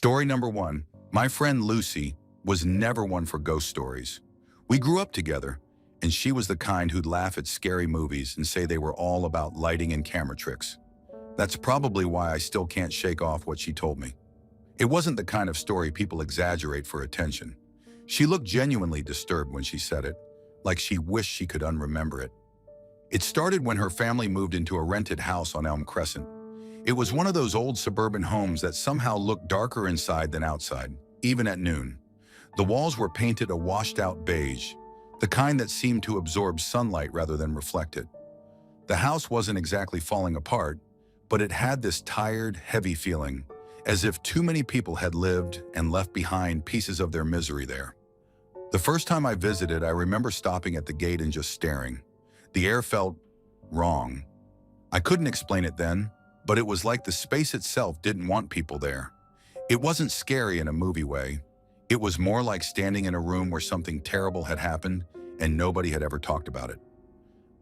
Story number one. My friend Lucy was never one for ghost stories. We grew up together, and she was the kind who'd laugh at scary movies and say they were all about lighting and camera tricks. That's probably why I still can't shake off what she told me. It wasn't the kind of story people exaggerate for attention. She looked genuinely disturbed when she said it, like she wished she could unremember it. It started when her family moved into a rented house on Elm Crescent. It was one of those old suburban homes that somehow looked darker inside than outside, even at noon. The walls were painted a washed-out beige, the kind that seemed to absorb sunlight rather than reflect it. The house wasn't exactly falling apart, but it had this tired, heavy feeling, as if too many people had lived and left behind pieces of their misery there. The first time I visited, I remember stopping at the gate and just staring. The air felt wrong. I couldn't explain it then, but it was like the space itself didn't want people there. It wasn't scary in a movie way. It was more like standing in a room where something terrible had happened and nobody had ever talked about it.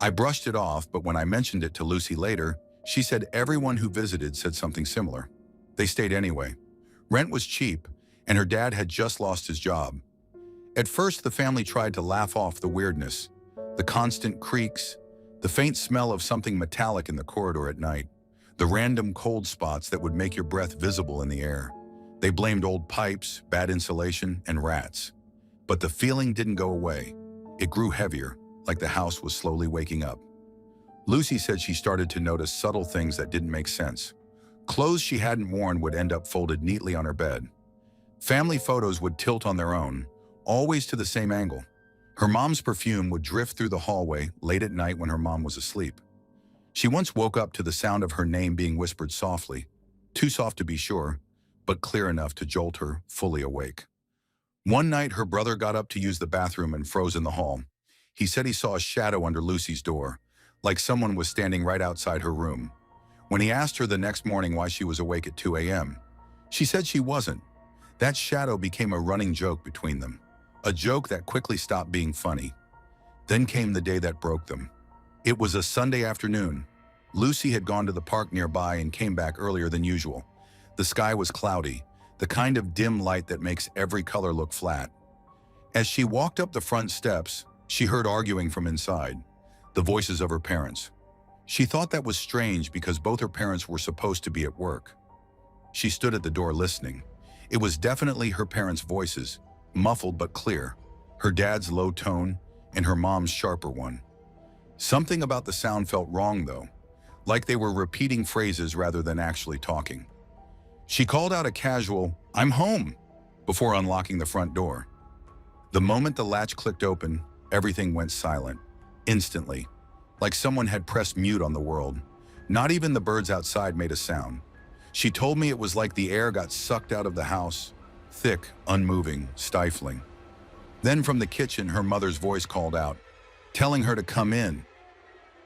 I brushed it off, but when I mentioned it to Lucy later, she said everyone who visited said something similar. They stayed anyway. Rent was cheap, and her dad had just lost his job. At first, the family tried to laugh off the weirdness, the constant creaks, the faint smell of something metallic in the corridor at night, the random cold spots that would make your breath visible in the air. They blamed old pipes, bad insulation, and rats. But the feeling didn't go away. It grew heavier, like the house was slowly waking up. Lucy said she started to notice subtle things that didn't make sense. Clothes she hadn't worn would end up folded neatly on her bed. Family photos would tilt on their own, always to the same angle. Her mom's perfume would drift through the hallway late at night when her mom was asleep. She once woke up to the sound of her name being whispered softly, too soft to be sure, but clear enough to jolt her fully awake. One night, her brother got up to use the bathroom and froze in the hall. He said he saw a shadow under Lucy's door, like someone was standing right outside her room. When he asked her the next morning why she was awake at 2 a.m., she said she wasn't. That shadow became a running joke between them, a joke that quickly stopped being funny. Then came the day that broke them. It was a Sunday afternoon. Lucy had gone to the park nearby and came back earlier than usual. The sky was cloudy, the kind of dim light that makes every color look flat. As she walked up the front steps, she heard arguing from inside, the voices of her parents. She thought that was strange because both her parents were supposed to be at work. She stood at the door listening. It was definitely her parents' voices, muffled but clear, her dad's low tone and her mom's sharper one. Something about the sound felt wrong though, like they were repeating phrases rather than actually talking. She called out a casual, "I'm home," before unlocking the front door. The moment the latch clicked open, everything went silent, instantly, like someone had pressed mute on the world. Not even the birds outside made a sound. She told me it was like the air got sucked out of the house, thick, unmoving, stifling. Then from the kitchen, her mother's voice called out, telling her to come in.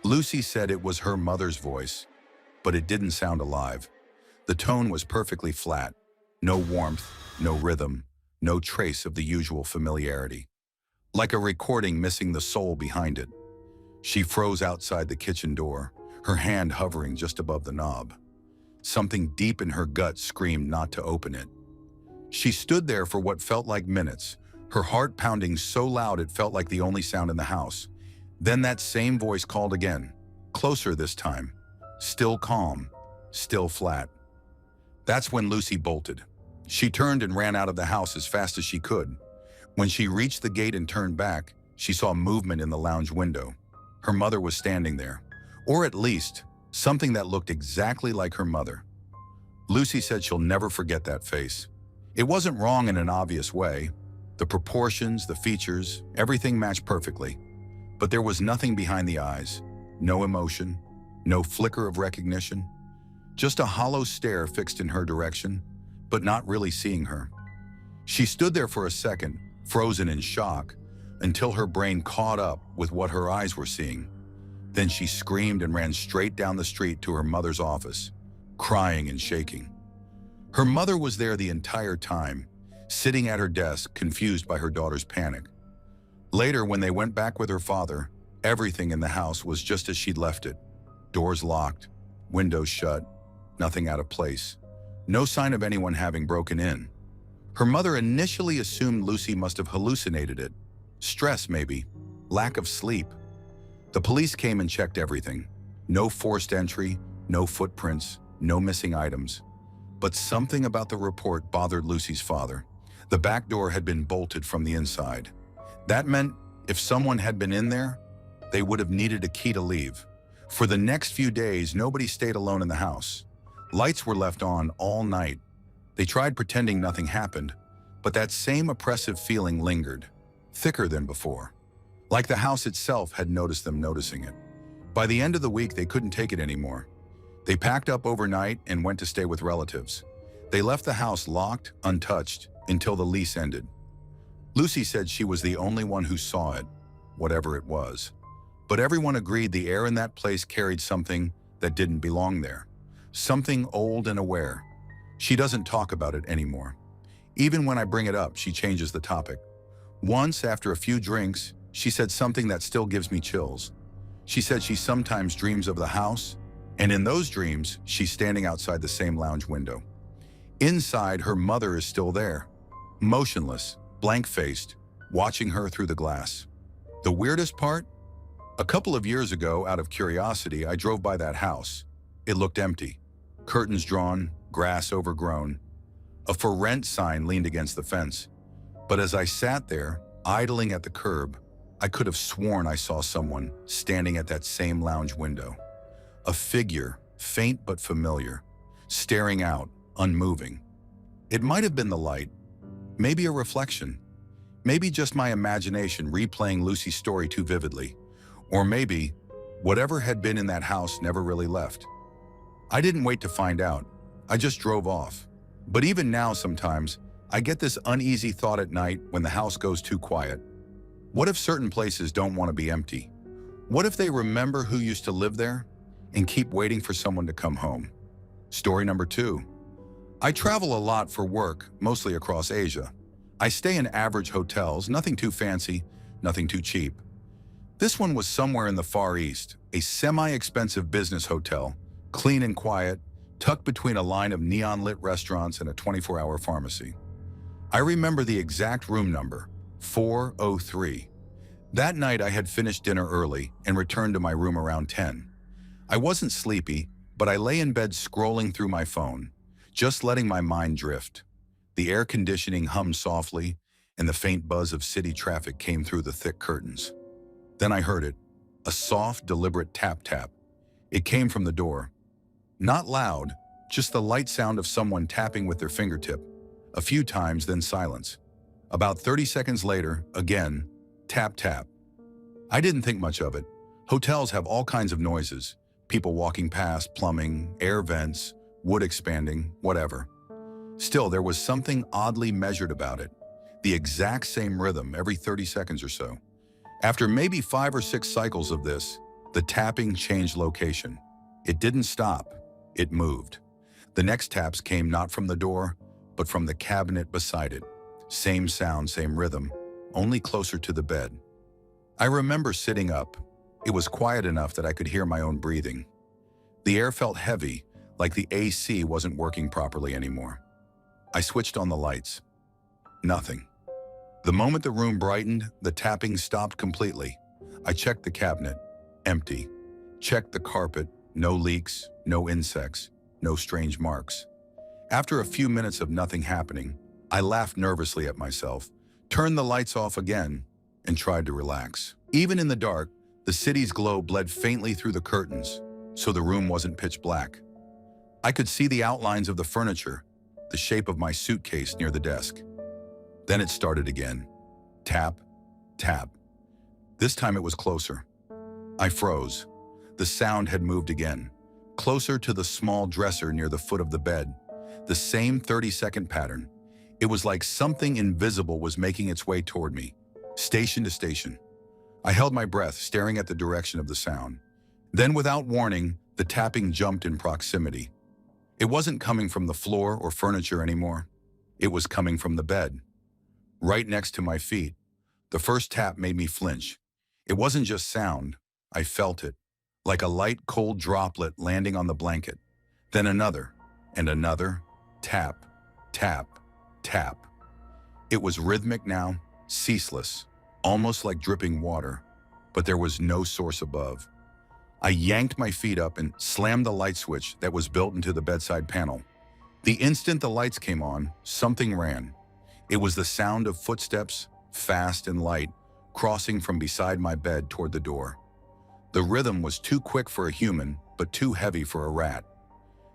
Lucy said it was her mother's voice, but it didn't sound alive. The tone was perfectly flat, no warmth, no rhythm, no trace of the usual familiarity. Like a recording missing the soul behind it. She froze outside the kitchen door, her hand hovering just above the knob. Something deep in her gut screamed not to open it. She stood there for what felt like minutes, her heart pounding so loud it felt like the only sound in the house. Then that same voice called again, closer this time, still calm, still flat. That's when Lucy bolted. She turned and ran out of the house as fast as she could. When she reached the gate and turned back, she saw movement in the lounge window. Her mother was standing there, or at least, something that looked exactly like her mother. Lucy said she'll never forget that face. It wasn't wrong in an obvious way. The proportions, the features, everything matched perfectly. But there was nothing behind the eyes, no emotion, no flicker of recognition. Just a hollow stare fixed in her direction, but not really seeing her. She stood there for a second, frozen in shock, until her brain caught up with what her eyes were seeing. Then she screamed and ran straight down the street to her mother's office, crying and shaking. Her mother was there the entire time, sitting at her desk, confused by her daughter's panic. Later, when they went back with her father, everything in the house was just as she'd left it. Doors locked, windows shut, nothing out of place. No sign of anyone having broken in. Her mother initially assumed Lucy must have hallucinated it. Stress, maybe. Lack of sleep. The police came and checked everything. No forced entry, no footprints, no missing items. But something about the report bothered Lucy's father. The back door had been bolted from the inside. That meant if someone had been in there, they would have needed a key to leave. For the next few days, nobody stayed alone in the house. Lights were left on all night. They tried pretending nothing happened, but that same oppressive feeling lingered, thicker than before. Like the house itself had noticed them noticing it. By the end of the week, they couldn't take it anymore. They packed up overnight and went to stay with relatives. They left the house locked, untouched, until the lease ended. Lucy said she was the only one who saw it, whatever it was. But everyone agreed the air in that place carried something that didn't belong there. Something old and aware. She doesn't talk about it anymore. Even when I bring it up, she changes the topic. Once, after a few drinks, she said something that still gives me chills. She said she sometimes dreams of the house, and in those dreams, she's standing outside the same lounge window. Inside, her mother is still there, motionless, blank-faced, watching her through the glass. The weirdest part? A couple of years ago, out of curiosity, I drove by that house. It looked empty. Curtains drawn, grass overgrown. A for rent sign leaned against the fence. But as I sat there, idling at the curb, I could have sworn I saw someone standing at that same lounge window. A figure, faint but familiar, staring out, unmoving. It might have been the light, maybe a reflection, maybe just my imagination replaying Lucy's story too vividly, or maybe whatever had been in that house never really left. I didn't wait to find out. I just drove off. But even now sometimes, I get this uneasy thought at night when the house goes too quiet. What if certain places don't want to be empty? What if they remember who used to live there and keep waiting for someone to come home? Story number 2. I travel a lot for work, mostly across Asia. I stay in average hotels, nothing too fancy, nothing too cheap. This one was somewhere in the Far East, a semi-expensive business hotel, clean and quiet, tucked between a line of neon-lit restaurants and a 24-hour pharmacy. I remember the exact room number, 403. That night I had finished dinner early and returned to my room around 10. I wasn't sleepy, but I lay in bed scrolling through my phone, just letting my mind drift. The air conditioning hummed softly, and the faint buzz of city traffic came through the thick curtains. Then I heard it, a soft, deliberate tap-tap. It came from the door. Not loud, just the light sound of someone tapping with their fingertip. A few times, then silence. About 30 seconds later, again, tap-tap. I didn't think much of it. Hotels have all kinds of noises. People walking past, plumbing, air vents, wood expanding, whatever. Still, there was something oddly measured about it. The exact same rhythm every 30 seconds or so. After maybe 5 or 6 cycles of this, the tapping changed location. It didn't stop. It moved. The next taps came not from the door, but from the cabinet beside it. Same sound, same rhythm, only closer to the bed. I remember sitting up. It was quiet enough that I could hear my own breathing. The air felt heavy, like the AC wasn't working properly anymore. I switched on the lights. Nothing. The moment the room brightened, the tapping stopped completely. I checked the cabinet. Empty. Checked the carpet. No leaks, no insects, no strange marks. After a few minutes of nothing happening, I laughed nervously at myself, turned the lights off again, and tried to relax. Even in the dark, the city's glow bled faintly through the curtains, so the room wasn't pitch black. I could see the outlines of the furniture, the shape of my suitcase near the desk. Then it started again. Tap, tap. This time it was closer. I froze. The sound had moved again, closer to the small dresser near the foot of the bed. The same 30-second pattern. It was like something invisible was making its way toward me, station to station. I held my breath, staring at the direction of the sound. Then, without warning, the tapping jumped in proximity. It wasn't coming from the floor or furniture anymore. It was coming from the bed, right next to my feet. The first tap made me flinch. It wasn't just sound. I felt it. Like a light, cold droplet landing on the blanket. Then another, and another, tap, tap, tap. It was rhythmic now, ceaseless, almost like dripping water, but there was no source above. I yanked my feet up and slammed the light switch that was built into the bedside panel. The instant the lights came on, something ran. It was the sound of footsteps, fast and light, crossing from beside my bed toward the door. The rhythm was too quick for a human, but too heavy for a rat.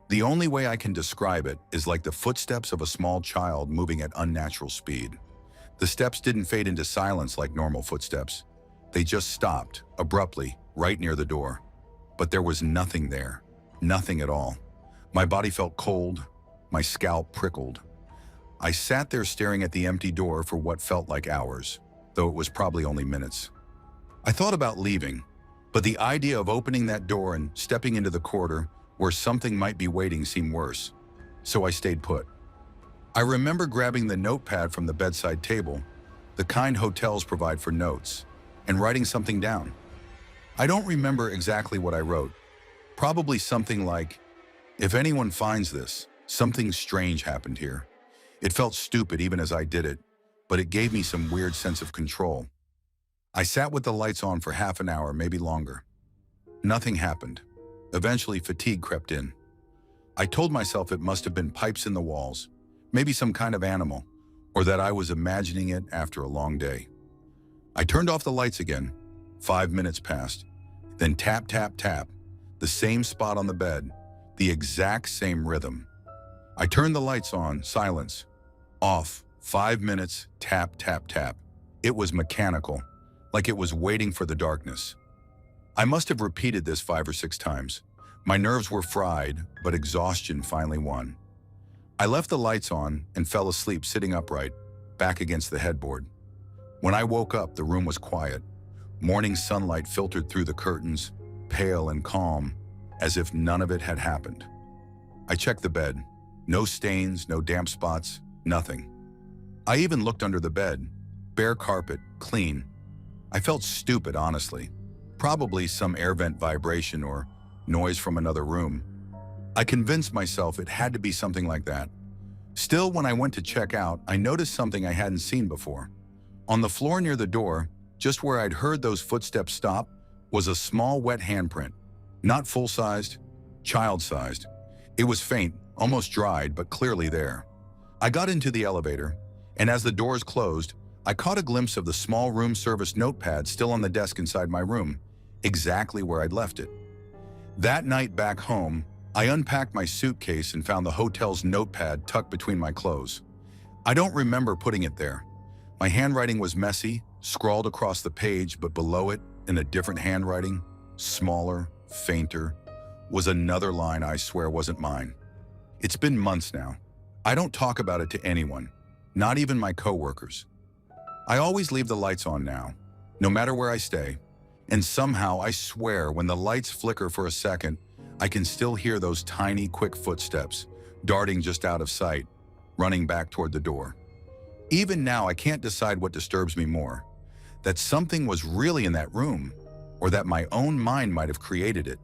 The only way I can describe it is like the footsteps of a small child moving at unnatural speed. The steps didn't fade into silence like normal footsteps. They just stopped, abruptly, right near the door. But there was nothing there, nothing at all. My body felt cold, my scalp prickled. I sat there staring at the empty door for what felt like hours, though it was probably only minutes. I thought about leaving, but the idea of opening that door and stepping into the corridor where something might be waiting seemed worse, so I stayed put. I remember grabbing the notepad from the bedside table, the kind hotels provide for notes, and writing something down. I don't remember exactly what I wrote. Probably something like, "If anyone finds this, something strange happened here." It felt stupid even as I did it, but it gave me some weird sense of control. I sat with the lights on for half an hour, maybe longer. Nothing happened. Eventually, fatigue crept in. I told myself it must have been pipes in the walls, maybe some kind of animal, or that I was imagining it after a long day. I turned off the lights again. 5 minutes passed. Then tap, tap, tap. The same spot on the bed. The exact same rhythm. I turned the lights on, silence. Off. 5 minutes, tap, tap, tap. It was mechanical, like it was waiting for the darkness. I must have repeated this 5 or 6 times. My nerves were fried, but exhaustion finally won. I left the lights on and fell asleep sitting upright, back against the headboard. When I woke up, the room was quiet. Morning sunlight filtered through the curtains, pale and calm, as if none of it had happened. I checked the bed. No stains, no damp spots, nothing. I even looked under the bed. Bare carpet, clean. I felt stupid, honestly. Probably some air vent vibration or noise from another room. I convinced myself it had to be something like that. Still, when I went to check out, I noticed something I hadn't seen before. On the floor near the door, just where I'd heard those footsteps stop, was a small wet handprint. Not full-sized, child-sized. It was faint, almost dried, but clearly there. I got into the elevator, and as the doors closed, I caught a glimpse of the small room service notepad still on the desk inside my room, exactly where I'd left it. That night back home, I unpacked my suitcase and found the hotel's notepad tucked between my clothes. I don't remember putting it there. My handwriting was messy, scrawled across the page, but below it, in a different handwriting, smaller, fainter, was another line I swear wasn't mine. It's been months now. I don't talk about it to anyone, not even my coworkers. I always leave the lights on now, no matter where I stay, and somehow I swear when the lights flicker for a second, I can still hear those tiny, quick footsteps, darting just out of sight, running back toward the door. Even now, I can't decide what disturbs me more, that something was really in that room, or that my own mind might have created it.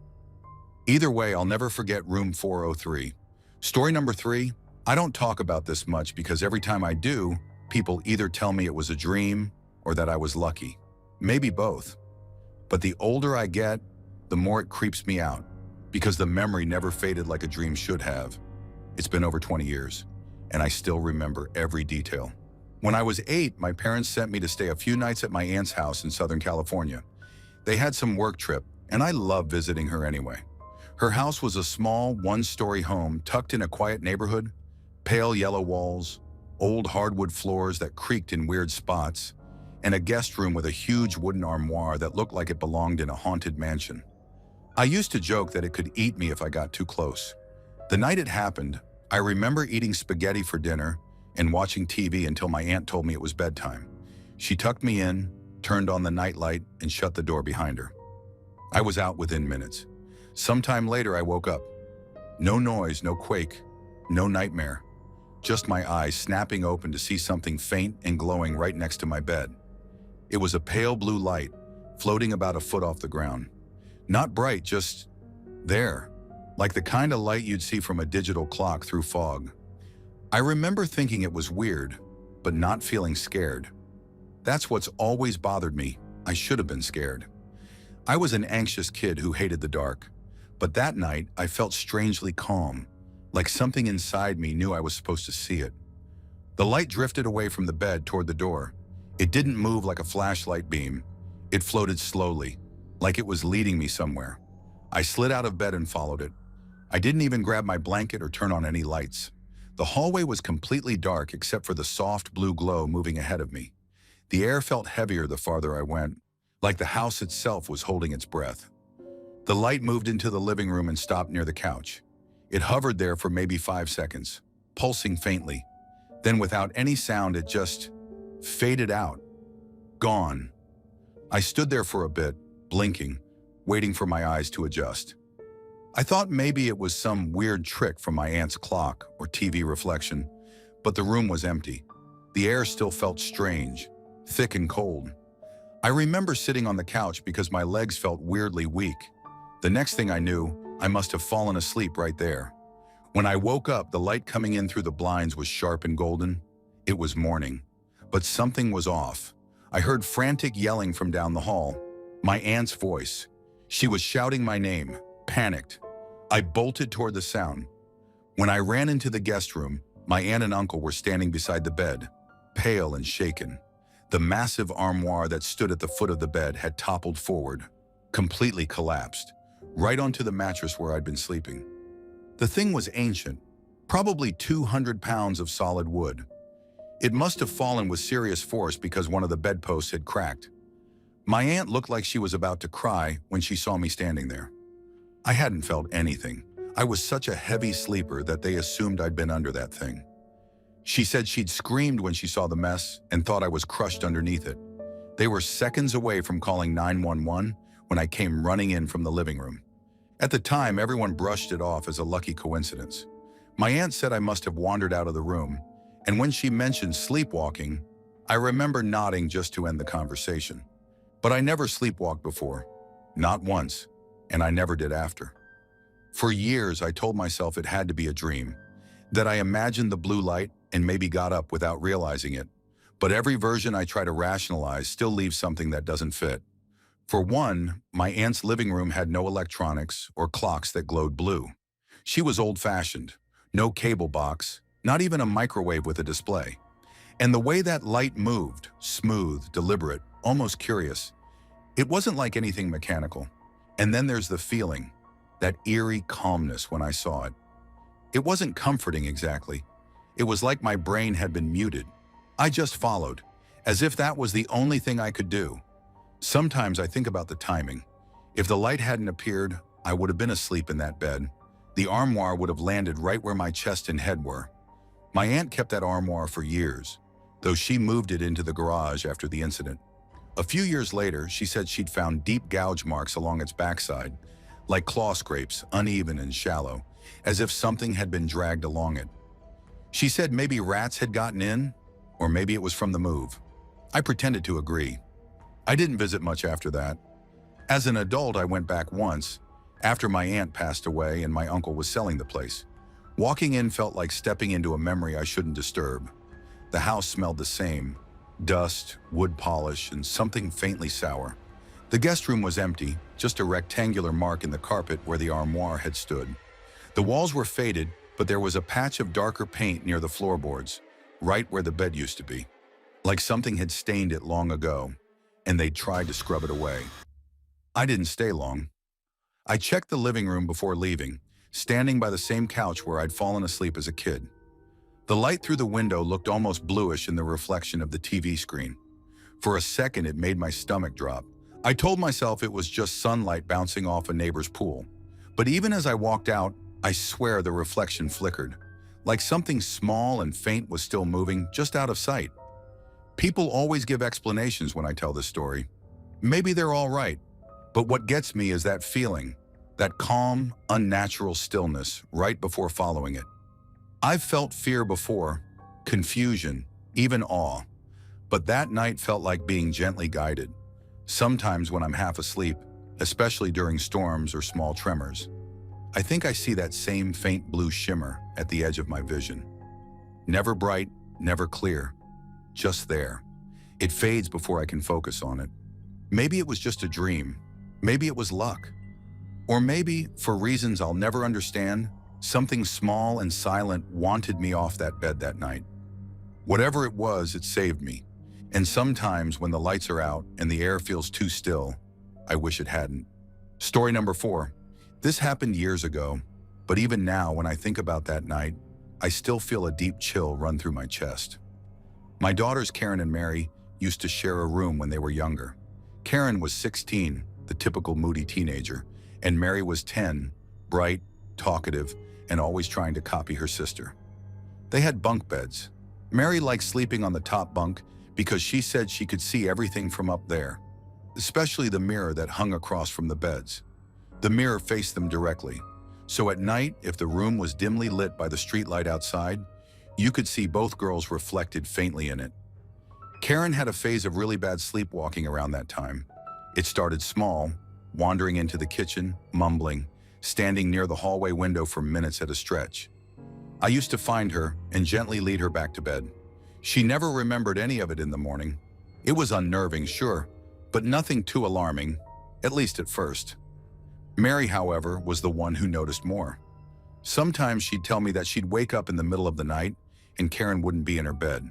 Either way, I'll never forget room 403. Story number 3, I don't talk about this much because every time I do, people either tell me it was a dream or that I was lucky. Maybe both. But the older I get, the more it creeps me out, because the memory never faded like a dream should have. It's been over 20 years, and I still remember every detail. When I was 8, my parents sent me to stay a few nights at my aunt's house in Southern California. They had some work trip, and I loved visiting her anyway. Her house was a small, one-story home tucked in a quiet neighborhood, pale yellow walls, old hardwood floors that creaked in weird spots, and a guest room with a huge wooden armoire that looked like it belonged in a haunted mansion. I used to joke that it could eat me if I got too close. The night it happened, I remember eating spaghetti for dinner and watching TV until my aunt told me it was bedtime. She tucked me in, turned on the nightlight, and shut the door behind her. I was out within minutes. Sometime later, I woke up. No noise, no quake, no nightmare. Just my eyes snapping open to see something faint and glowing right next to my bed. It was a pale blue light, floating about a foot off the ground. Not bright, just there, like the kind of light you'd see from a digital clock through fog. I remember thinking it was weird, but not feeling scared. That's what's always bothered me. I should have been scared. I was an anxious kid who hated the dark, but that night I felt strangely calm, like something inside me knew I was supposed to see it. The light drifted away from the bed toward the door. It didn't move like a flashlight beam. It floated slowly, like it was leading me somewhere. I slid out of bed and followed it. I didn't even grab my blanket or turn on any lights. The hallway was completely dark except for the soft blue glow moving ahead of me. The air felt heavier the farther I went, like the house itself was holding its breath. The light moved into the living room and stopped near the couch. It hovered there for maybe 5 seconds, pulsing faintly. Then without any sound, it just faded out. Gone. I stood there for a bit, blinking, waiting for my eyes to adjust. I thought maybe it was some weird trick from my aunt's clock or TV reflection, but the room was empty. The air still felt strange, thick and cold. I remember sitting on the couch because my legs felt weirdly weak. The next thing I knew, I must have fallen asleep right there. When I woke up, the light coming in through the blinds was sharp and golden. It was morning, but something was off. I heard frantic yelling from down the hall. My aunt's voice. She was shouting my name, panicked. I bolted toward the sound. When I ran into the guest room, my aunt and uncle were standing beside the bed, pale and shaken. The massive armoire that stood at the foot of the bed had toppled forward, completely collapsed, right onto the mattress where I'd been sleeping. The thing was ancient, probably 200 pounds of solid wood. It must have fallen with serious force because one of the bedposts had cracked. My aunt looked like she was about to cry when she saw me standing there. I hadn't felt anything. I was such a heavy sleeper that they assumed I'd been under that thing. She said she'd screamed when she saw the mess and thought I was crushed underneath it. They were seconds away from calling 911 when I came running in from the living room. At the time, everyone brushed it off as a lucky coincidence. My aunt said I must have wandered out of the room, and when she mentioned sleepwalking, I remember nodding just to end the conversation. But I never sleepwalked before, not once, and I never did after. For years, I told myself it had to be a dream, that I imagined the blue light and maybe got up without realizing it. But every version I try to rationalize still leaves something that doesn't fit. For one, my aunt's living room had no electronics or clocks that glowed blue. She was old-fashioned, no cable box, not even a microwave with a display. And the way that light moved, smooth, deliberate, almost curious, it wasn't like anything mechanical. And then there's the feeling, that eerie calmness when I saw it. It wasn't comforting exactly. It was like my brain had been muted. I just followed, as if that was the only thing I could do. Sometimes I think about the timing. If the light hadn't appeared, I would have been asleep in that bed. The armoire would have landed right where my chest and head were. My aunt kept that armoire for years, though she moved it into the garage after the incident. A few years later, she said she'd found deep gouge marks along its backside, like claw scrapes, uneven and shallow, as if something had been dragged along it. She said maybe rats had gotten in, or maybe it was from the move. I pretended to agree. I didn't visit much after that. As an adult, I went back once, after my aunt passed away and my uncle was selling the place. Walking in felt like stepping into a memory I shouldn't disturb. The house smelled the same, dust, wood polish, and something faintly sour. The guest room was empty, just a rectangular mark in the carpet where the armoire had stood. The walls were faded, but there was a patch of darker paint near the floorboards, right where the bed used to be. Like something had stained it long ago, and they'd tried to scrub it away. I didn't stay long. I checked the living room before leaving, standing by the same couch where I'd fallen asleep as a kid. The light through the window looked almost bluish in the reflection of the TV screen. For a second, it made my stomach drop. I told myself it was just sunlight bouncing off a neighbor's pool. But even as I walked out, I swear the reflection flickered, like something small and faint was still moving just out of sight. People always give explanations when I tell this story. Maybe they're all right, but what gets me is that feeling, that calm, unnatural stillness right before following it. I've felt fear before, confusion, even awe, but that night felt like being gently guided. Sometimes when I'm half asleep, especially during storms or small tremors, I think I see that same faint blue shimmer at the edge of my vision. Never bright, never clear. Just there. It fades before I can focus on it. Maybe it was just a dream. Maybe it was luck. Or maybe, for reasons I'll never understand, something small and silent wanted me off that bed that night. Whatever it was, it saved me. And sometimes when the lights are out and the air feels too still, I wish it hadn't. Story number 4. This happened years ago, but even now when I think about that night, I still feel a deep chill run through my chest. My daughters Karen and Mary used to share a room when they were younger. Karen was 16, the typical moody teenager, and Mary was 10, bright, talkative, and always trying to copy her sister. They had bunk beds. Mary liked sleeping on the top bunk because she said she could see everything from up there, especially the mirror that hung across from the beds. The mirror faced them directly, so at night, if the room was dimly lit by the streetlight outside, you could see both girls reflected faintly in it. Karen had a phase of really bad sleepwalking around that time. It started small, wandering into the kitchen, mumbling, standing near the hallway window for minutes at a stretch. I used to find her and gently lead her back to bed. She never remembered any of it in the morning. It was unnerving, sure, but nothing too alarming, at least at first. Mary, however, was the one who noticed more. Sometimes she'd tell me that she'd wake up in the middle of the night and Karen wouldn't be in her bed.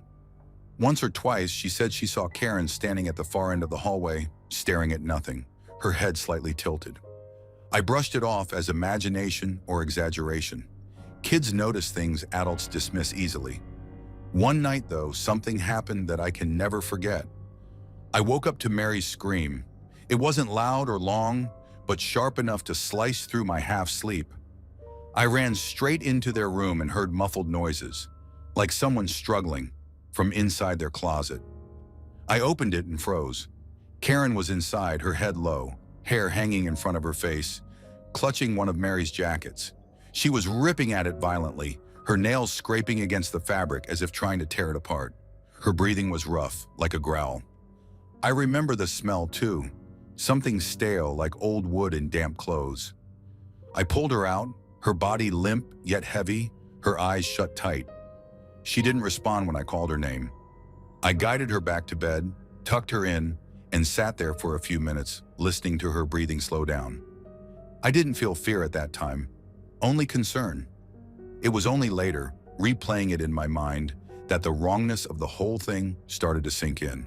Once or twice, she said she saw Karen standing at the far end of the hallway, staring at nothing, her head slightly tilted. I brushed it off as imagination or exaggeration. Kids notice things adults dismiss easily. One night, though, something happened that I can never forget. I woke up to Mary's scream. It wasn't loud or long, but sharp enough to slice through my half-sleep. I ran straight into their room and heard muffled noises, like someone struggling, from inside their closet. I opened it and froze. Karen was inside, her head low, hair hanging in front of her face, clutching one of Mary's jackets. She was ripping at it violently, her nails scraping against the fabric as if trying to tear it apart. Her breathing was rough, like a growl. I remember the smell too, something stale like old wood in damp clothes. I pulled her out, her body limp yet heavy, her eyes shut tight. She didn't respond when I called her name. I guided her back to bed, tucked her in, and sat there for a few minutes, listening to her breathing slow down. I didn't feel fear at that time, only concern. It was only later, replaying it in my mind, that the wrongness of the whole thing started to sink in.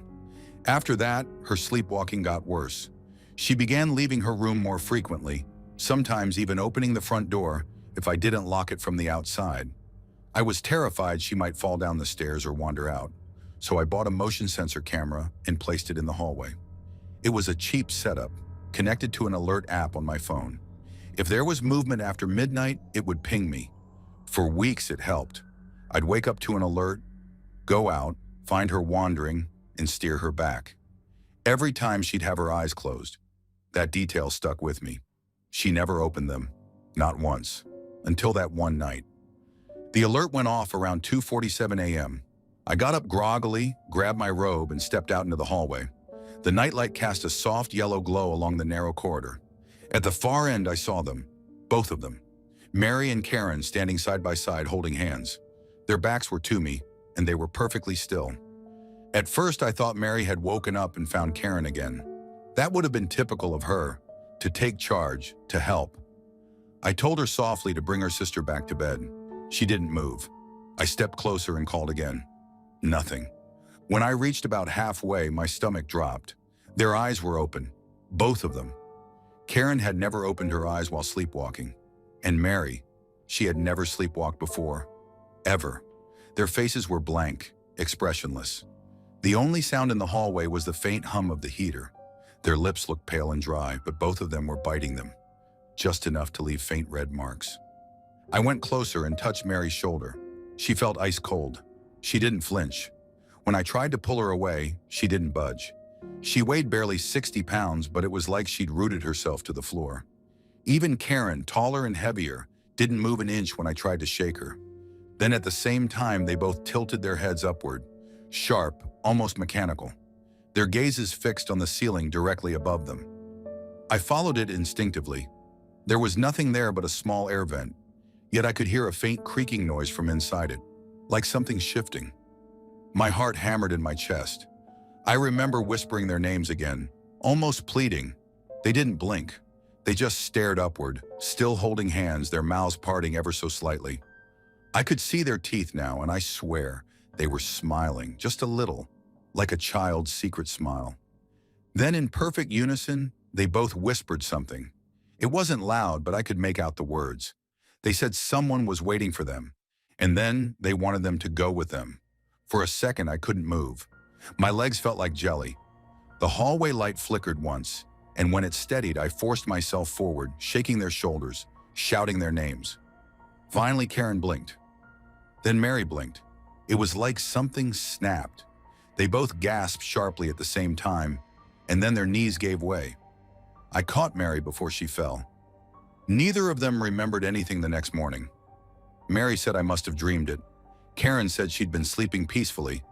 After that, her sleepwalking got worse. She began leaving her room more frequently, sometimes even opening the front door if I didn't lock it from the outside. I was terrified she might fall down the stairs or wander out, so I bought a motion sensor camera and placed it in the hallway. It was a cheap setup, connected to an alert app on my phone. If there was movement after midnight, it would ping me. For weeks it helped. I'd wake up to an alert, go out, find her wandering, and steer her back. Every time she'd have her eyes closed. That detail stuck with me. She never opened them, not once, until that one night. The alert went off around 2:47 a.m. I got up groggily, grabbed my robe, and stepped out into the hallway. The nightlight cast a soft yellow glow along the narrow corridor. At the far end, I saw them, both of them. Mary and Karen standing side by side holding hands. Their backs were to me, and they were perfectly still. At first, I thought Mary had woken up and found Karen again. That would have been typical of her, to take charge, to help. I told her softly to bring her sister back to bed. She didn't move. I stepped closer and called again. Nothing. When I reached about halfway, my stomach dropped. Their eyes were open, both of them. Karen had never opened her eyes while sleepwalking. And Mary, she had never sleepwalked before. Ever. Their faces were blank, expressionless. The only sound in the hallway was the faint hum of the heater. Their lips looked pale and dry, but both of them were biting them, just enough to leave faint red marks. I went closer and touched Mary's shoulder. She felt ice cold. She didn't flinch. When I tried to pull her away, she didn't budge. She weighed barely 60 pounds, but it was like she'd rooted herself to the floor. Even Karen, taller and heavier, didn't move an inch when I tried to shake her. Then at the same time, they both tilted their heads upward, sharp, almost mechanical, their gazes fixed on the ceiling directly above them. I followed it instinctively. There was nothing there but a small air vent, yet I could hear a faint creaking noise from inside it, like something shifting. My heart hammered in my chest. I remember whispering their names again, almost pleading. They didn't blink. They just stared upward, still holding hands, their mouths parting ever so slightly. I could see their teeth now, and I swear they were smiling, just a little, like a child's secret smile. Then in perfect unison, they both whispered something. It wasn't loud, but I could make out the words. They said someone was waiting for them, and then they wanted them to go with them. For a second, I couldn't move. My legs felt like jelly. The hallway light flickered once, and when it steadied, I forced myself forward, shaking their shoulders, shouting their names. Finally, Karen blinked. Then Mary blinked. It was like something snapped. They both gasped sharply at the same time, and then their knees gave way. I caught Mary before she fell. Neither of them remembered anything the next morning. Mary said I must have dreamed it. Karen said she'd been sleeping peacefully.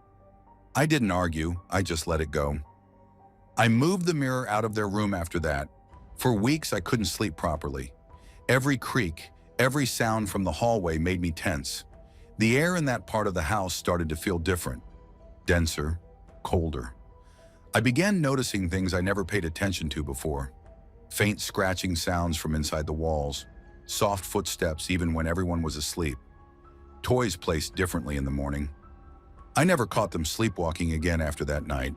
I didn't argue, I just let it go. I moved the mirror out of their room after that. For weeks, I couldn't sleep properly. Every creak, every sound from the hallway made me tense. The air in that part of the house started to feel different, denser, colder. I began noticing things I never paid attention to before. Faint scratching sounds from inside the walls, soft footsteps even when everyone was asleep. Toys placed differently in the morning. I never caught them sleepwalking again after that night,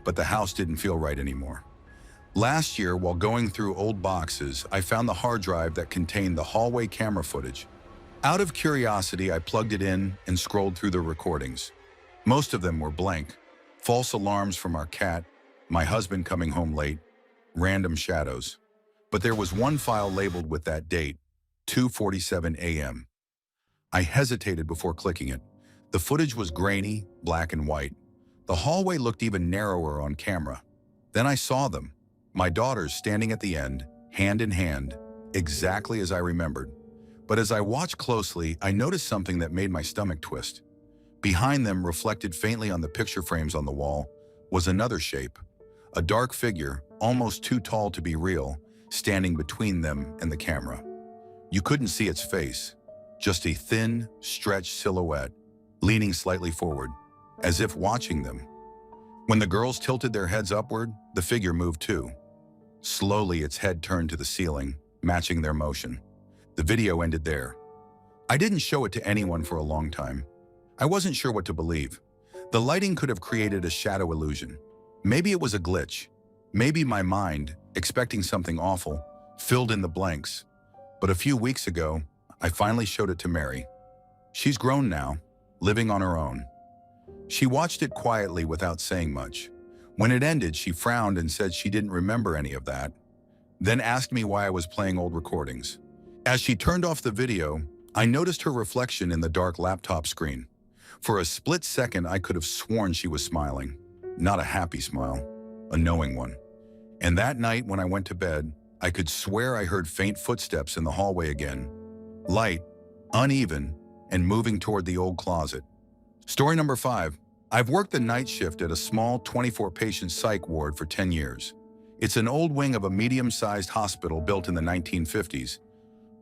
but the house didn't feel right anymore. Last year, while going through old boxes, I found the hard drive that contained the hallway camera footage. Out of curiosity, I plugged it in and scrolled through the recordings. Most of them were blank. False alarms from our cat, my husband coming home late, random shadows. But there was one file labeled with that date, 2:47 a.m. I hesitated before clicking it. The footage was grainy, black and white. The hallway looked even narrower on camera. Then I saw them, my daughters standing at the end, hand in hand, exactly as I remembered. But as I watched closely, I noticed something that made my stomach twist. Behind them, reflected faintly on the picture frames on the wall, was another shape. A dark figure, almost too tall to be real, standing between them and the camera. You couldn't see its face, just a thin, stretched silhouette, leaning slightly forward, as if watching them. When the girls tilted their heads upward, the figure moved too. Slowly, its head turned to the ceiling, matching their motion. The video ended there. I didn't show it to anyone for a long time. I wasn't sure what to believe. The lighting could have created a shadow illusion. Maybe it was a glitch. Maybe my mind, expecting something awful, filled in the blanks. But a few weeks ago, I finally showed it to Mary. She's grown now, living on her own. She watched it quietly without saying much. When it ended, she frowned and said she didn't remember any of that, then asked me why I was playing old recordings. As she turned off the video, I noticed her reflection in the dark laptop screen. For a split second, I could have sworn she was smiling. Not a happy smile, a knowing one. And that night when I went to bed, I could swear I heard faint footsteps in the hallway again. Light, uneven, and moving toward the old closet. Story number 5. I've worked the night shift at a small 24-patient psych ward for 10 years. It's an old wing of a medium-sized hospital built in the 1950s.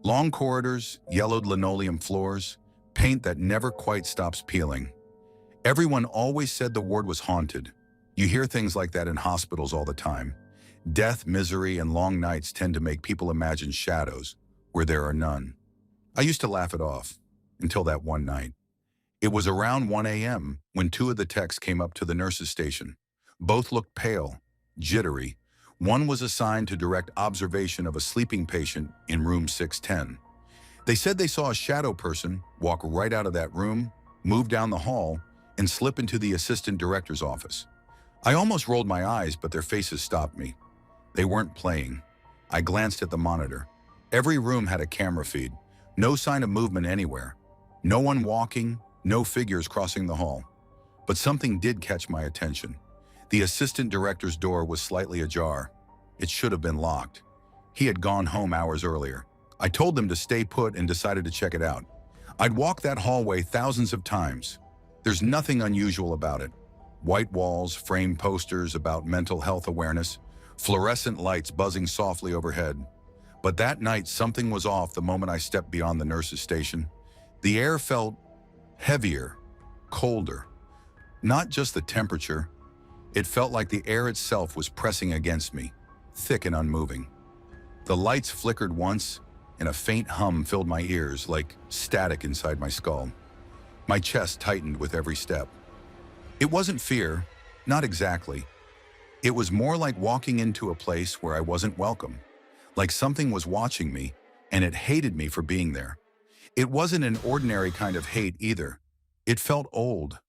Long corridors, yellowed linoleum floors, paint that never quite stops peeling. Everyone always said the ward was haunted. You hear things like that in hospitals all the time. Death, misery, and long nights tend to make people imagine shadows where there are none. I used to laugh it off until that one night. It was around 1 a.m. when 2 of the techs came up to the nurses' station. Both looked pale, jittery. One was assigned to direct observation of a sleeping patient in room 610. They said they saw a shadow person walk right out of that room, move down the hall, and slip into the assistant director's office. I almost rolled my eyes, but their faces stopped me. They weren't playing. I glanced at the monitor. Every room had a camera feed. No sign of movement anywhere. No one walking, no figures crossing the hall. But something did catch my attention. The assistant director's door was slightly ajar. It should have been locked. He had gone home hours earlier. I told them to stay put and decided to check it out. I'd walked that hallway thousands of times. There's nothing unusual about it. White walls, framed posters about mental health awareness, fluorescent lights buzzing softly overhead. But that night, something was off the moment I stepped beyond the nurse's station. The air felt heavier, colder. Not just the temperature, it felt like the air itself was pressing against me, thick and unmoving. The lights flickered once, and a faint hum filled my ears like static inside my skull. My chest tightened with every step. It wasn't fear, not exactly. It was more like walking into a place where I wasn't welcome, like something was watching me, and it hated me for being there. It wasn't an ordinary kind of hate either. It felt old,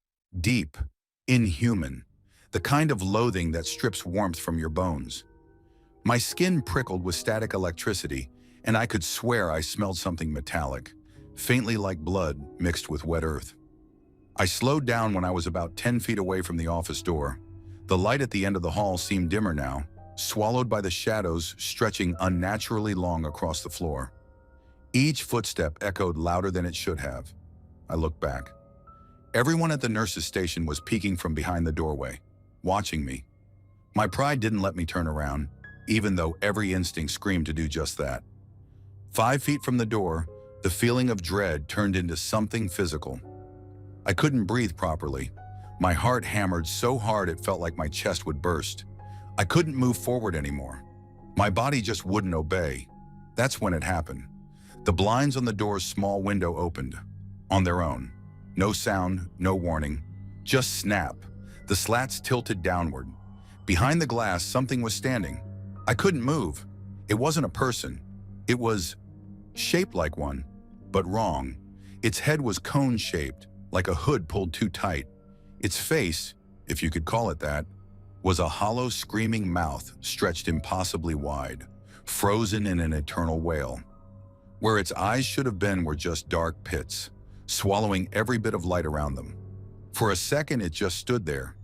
deep, inhuman, the kind of loathing that strips warmth from your bones. My skin prickled with static electricity, and I could swear I smelled something metallic, faintly like blood mixed with wet earth. I slowed down when I was about 10 feet away from the office door. The light at the end of the hall seemed dimmer now, swallowed by the shadows stretching unnaturally long across the floor. Each footstep echoed louder than it should have. I looked back. Everyone at the nurse's station was peeking from behind the doorway, watching me. My pride didn't let me turn around, even though every instinct screamed to do just that. 5 feet from the door, the feeling of dread turned into something physical. I couldn't breathe properly. My heart hammered so hard it felt like my chest would burst. I couldn't move forward anymore. My body just wouldn't obey. That's when it happened. The blinds on the door's small window opened, on their own. No sound, no warning, just snap. The slats tilted downward. Behind the glass, something was standing. I couldn't move. It wasn't a person. It was shaped like one, but wrong. Its head was cone-shaped, like a hood pulled too tight. Its face, if you could call it that, was a hollow, screaming mouth stretched impossibly wide, frozen in an eternal wail. Where its eyes should have been were just dark pits, swallowing every bit of light around them. For a second, it just stood there.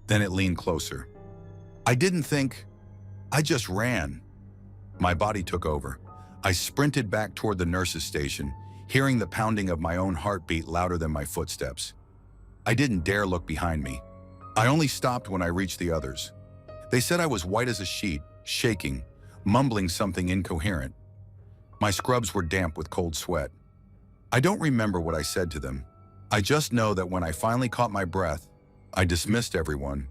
Then it leaned closer. I didn't think. I just ran. My body took over. I sprinted back toward the nurse's station, hearing the pounding of my own heartbeat louder than my footsteps. I didn't dare look behind me. I only stopped when I reached the others. They said I was white as a sheet, shaking, mumbling something incoherent. My scrubs were damp with cold sweat. I don't remember what I said to them. I just know that when I finally caught my breath, I dismissed everyone,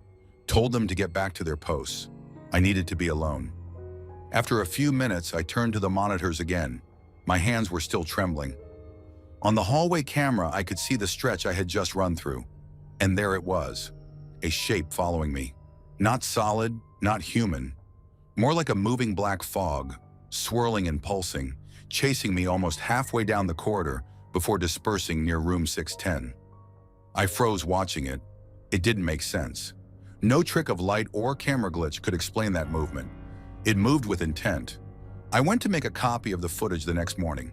told them to get back to their posts. I needed to be alone. After a few minutes, I turned to the monitors again. My hands were still trembling. On the hallway camera, I could see the stretch I had just run through. And there it was, a shape following me. Not solid, not human. More like a moving black fog, swirling and pulsing, chasing me almost halfway down the corridor before dispersing near room 610. I froze watching it. It didn't make sense. No trick of light or camera glitch could explain that movement. It moved with intent. I went to make a copy of the footage the next morning,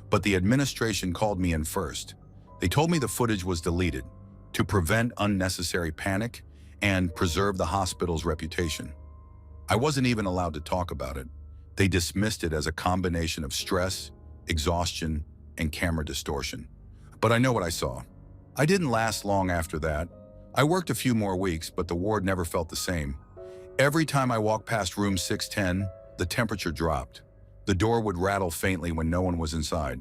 but the administration called me in first. They told me the footage was deleted to prevent unnecessary panic and preserve the hospital's reputation. I wasn't even allowed to talk about it. They dismissed it as a combination of stress, exhaustion, and camera distortion. But I know what I saw. I didn't last long after that. I worked a few more weeks, but the ward never felt the same. Every time I walked past room 610, the temperature dropped. The door would rattle faintly when no one was inside.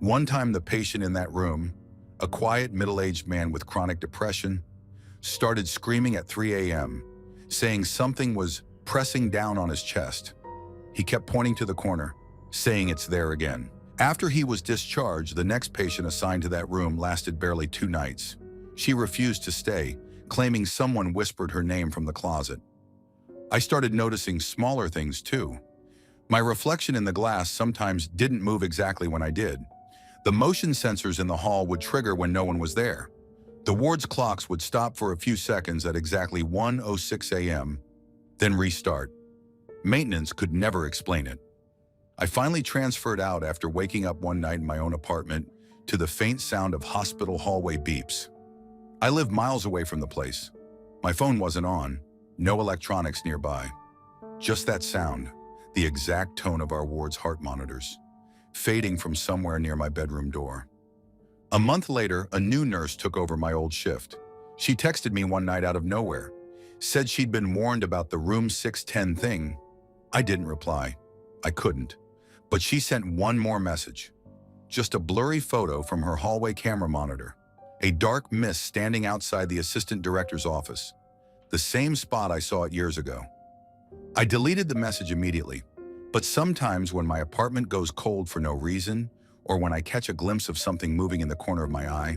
One time, the patient in that room, a quiet middle-aged man with chronic depression, started screaming at 3 a.m., saying something was pressing down on his chest. He kept pointing to the corner, saying it's there again. After he was discharged, the next patient assigned to that room lasted barely 2 nights. She refused to stay, claiming someone whispered her name from the closet. I started noticing smaller things too. My reflection in the glass sometimes didn't move exactly when I did. The motion sensors in the hall would trigger when no one was there. The ward's clocks would stop for a few seconds at exactly 1:06 a.m., then restart. Maintenance could never explain it. I finally transferred out after waking up one night in my own apartment to the faint sound of hospital hallway beeps. I lived miles away from the place. My phone wasn't on, no electronics nearby. Just that sound, the exact tone of our ward's heart monitors, fading from somewhere near my bedroom door. A month later, a new nurse took over my old shift. She texted me one night out of nowhere, said she'd been warned about the room 610 thing. I didn't reply. I couldn't. But she sent one more message. Just a blurry photo from her hallway camera monitor. a dark mist standing outside the assistant director's office, the same spot I saw it years ago. I deleted the message immediately, but sometimes when my apartment goes cold for no reason, or when I catch a glimpse of something moving in the corner of my eye,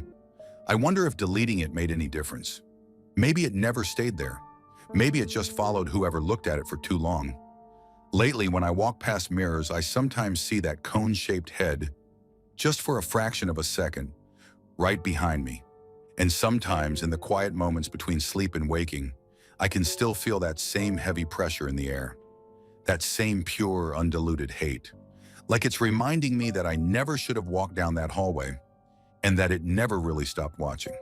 I wonder if deleting it made any difference. Maybe it never stayed there. Maybe it just followed whoever looked at it for too long. Lately, when I walk past mirrors, I sometimes see that cone-shaped head, just for a fraction of a second, right behind me. And sometimes, in the quiet moments between sleep and waking, I can still feel that same heavy pressure in the air. That same pure, undiluted hate. Like it's reminding me that I never should have walked down that hallway, and that it never really stopped watching.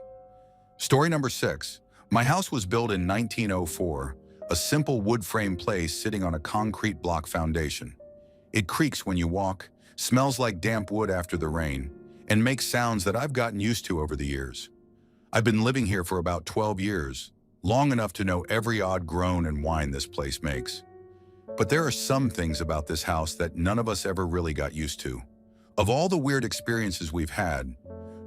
Story number 6. My house was built in 1904, a simple wood frame place sitting on a concrete block foundation. It creaks when you walk, smells like damp wood after the rain, and makes sounds that I've gotten used to over the years. I've been living here for about 12 years, long enough to know every odd groan and whine this place makes. But there are some things about this house that none of us ever really got used to. Of all the weird experiences we've had,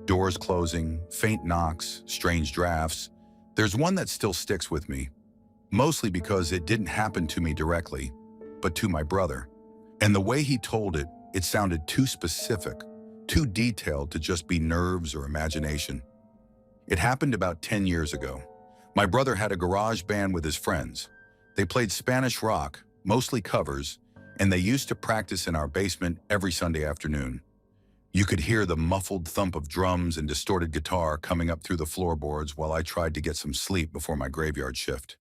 doors closing, faint knocks, strange drafts, there's one that still sticks with me, mostly because it didn't happen to me directly, but to my brother. And the way he told it, it sounded too specific, too detailed to just be nerves or imagination. It happened about 10 years ago. My brother had a garage band with his friends. They played Spanish rock, mostly covers, and they used to practice in our basement every Sunday afternoon. You could hear the muffled thump of drums and distorted guitar coming up through the floorboards while I tried to get some sleep before my graveyard shift.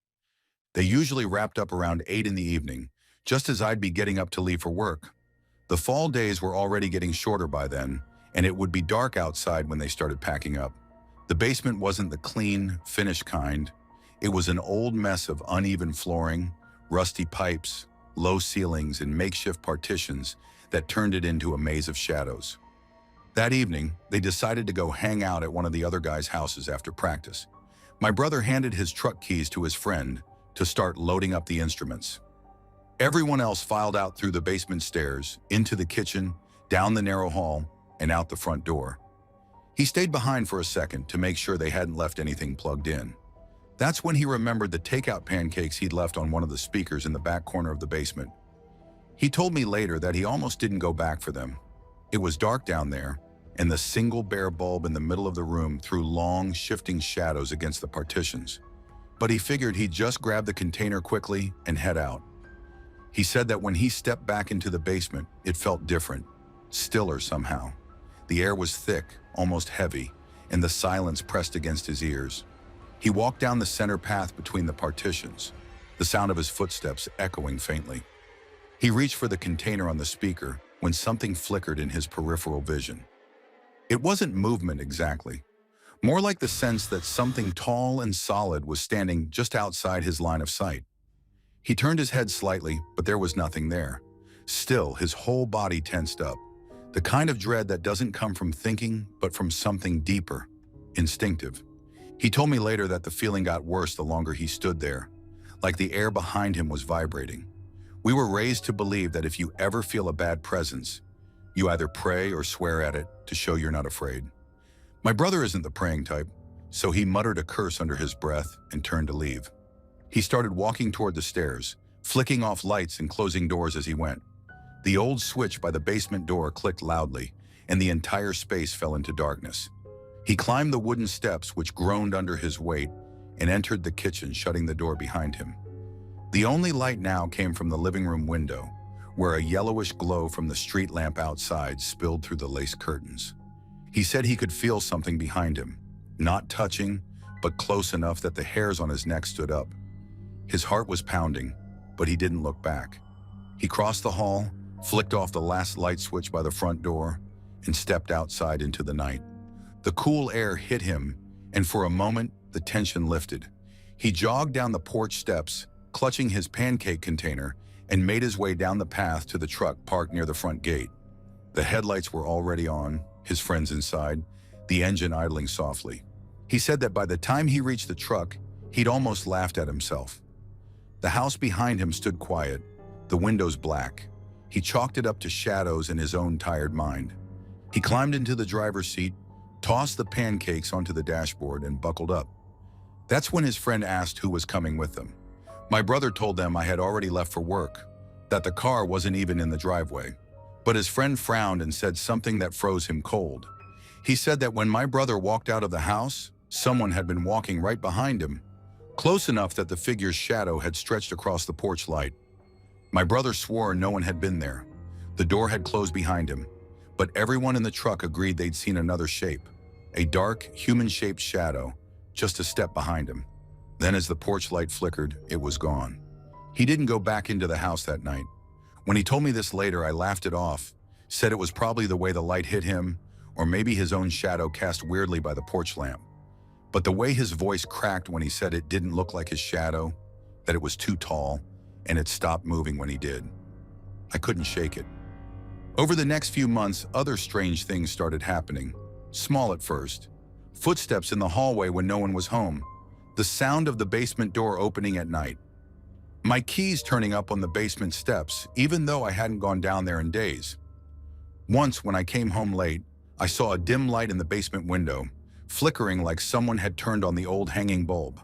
They usually wrapped up around 8 in the evening, just as I'd be getting up to leave for work. The fall days were already getting shorter by then, and it would be dark outside when they started packing up. The basement wasn't the clean, finished kind. It was an old mess of uneven flooring, rusty pipes, low ceilings, and makeshift partitions that turned it into a maze of shadows. That evening, they decided to go hang out at one of the other guys' houses after practice. My brother handed his truck keys to his friend to start loading up the instruments. Everyone else filed out through the basement stairs, into the kitchen, down the narrow hall, and out the front door. He stayed behind for a second to make sure they hadn't left anything plugged in. That's when he remembered the takeout pancakes he'd left on one of the speakers in the back corner of the basement. He told me later that he almost didn't go back for them. It was dark down there, and the single bare bulb in the middle of the room threw long, shifting shadows against the partitions. But he figured he'd just grab the container quickly and head out. He said that when he stepped back into the basement, it felt different, stiller somehow. The air was thick, almost heavy, and the silence pressed against his ears. He walked down the center path between the partitions, the sound of his footsteps echoing faintly. He reached for the container on the speaker when something flickered in his peripheral vision. It wasn't movement exactly, more like the sense that something tall and solid was standing just outside his line of sight. He turned his head slightly, but there was nothing there. Still, his whole body tensed up. The kind of dread that doesn't come from thinking, but from something deeper, instinctive. He told me later that the feeling got worse the longer he stood there, like the air behind him was vibrating. We were raised to believe that if you ever feel a bad presence, you either pray or swear at it to show you're not afraid. My brother isn't the praying type, so he muttered a curse under his breath and turned to leave. He started walking toward the stairs, flicking off lights and closing doors as he went. The old switch by the basement door clicked loudly, and the entire space fell into darkness. He climbed the wooden steps, which groaned under his weight, and entered the kitchen, shutting the door behind him. The only light now came from the living room window, where a yellowish glow from the street lamp outside spilled through the lace curtains. He said he could feel something behind him, not touching, but close enough that the hairs on his neck stood up. His heart was pounding, but he didn't look back. He crossed the hall, flicked off the last light switch by the front door, and stepped outside into the night. The cool air hit him, and for a moment, the tension lifted. He jogged down the porch steps, clutching his pancake container, and made his way down the path to the truck parked near the front gate. The headlights were already on, his friends inside, the engine idling softly. He said that by the time he reached the truck, he'd almost laughed at himself. The house behind him stood quiet, the windows black. He chalked it up to shadows in his own tired mind. He climbed into the driver's seat, tossed the pancakes onto the dashboard, and buckled up. That's when his friend asked who was coming with them. My brother told them I had already left for work, that the car wasn't even in the driveway. But his friend frowned and said something that froze him cold. He said that when my brother walked out of the house, someone had been walking right behind him, close enough that the figure's shadow had stretched across the porch light. My brother swore no one had been there. The door had closed behind him, but everyone in the truck agreed they'd seen another shape, a dark, human-shaped shadow, just a step behind him. Then as the porch light flickered, it was gone. He didn't go back into the house that night. When he told me this later, I laughed it off, said it was probably the way the light hit him, or maybe his own shadow cast weirdly by the porch lamp. But the way his voice cracked when he said it didn't look like his shadow, that it was too tall, and it stopped moving when he did, I couldn't shake it. Over the next few months, other strange things started happening, small at first. Footsteps in the hallway when no one was home, the sound of the basement door opening at night, my keys turning up on the basement steps, even though I hadn't gone down there in days. Once, when I came home late, I saw a dim light in the basement window, flickering like someone had turned on the old hanging bulb.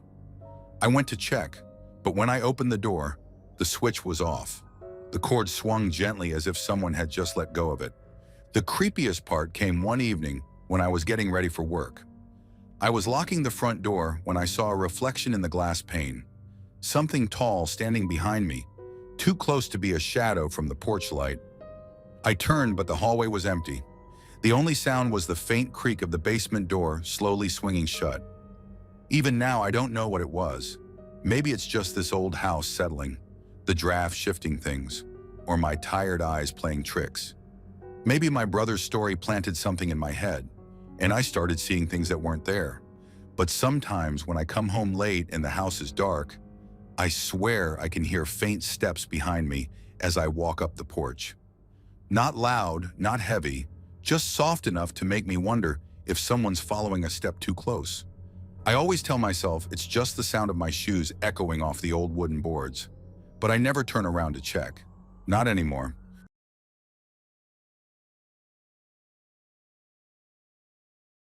I went to check, but when I opened the door, the switch was off. The cord swung gently as if someone had just let go of it. The creepiest part came one evening when I was getting ready for work. I was locking the front door when I saw a reflection in the glass pane. Something tall standing behind me, too close to be a shadow from the porch light. I turned, but the hallway was empty. The only sound was the faint creak of the basement door slowly swinging shut. Even now, I don't know what it was. Maybe it's just this old house settling, the draft shifting things, or my tired eyes playing tricks. Maybe my brother's story planted something in my head, and I started seeing things that weren't there. But sometimes when I come home late and the house is dark, I swear I can hear faint steps behind me as I walk up the porch. Not loud, not heavy, just soft enough to make me wonder if someone's following a step too close. I always tell myself it's just the sound of my shoes echoing off the old wooden boards, but I never turn around to check. Not anymore.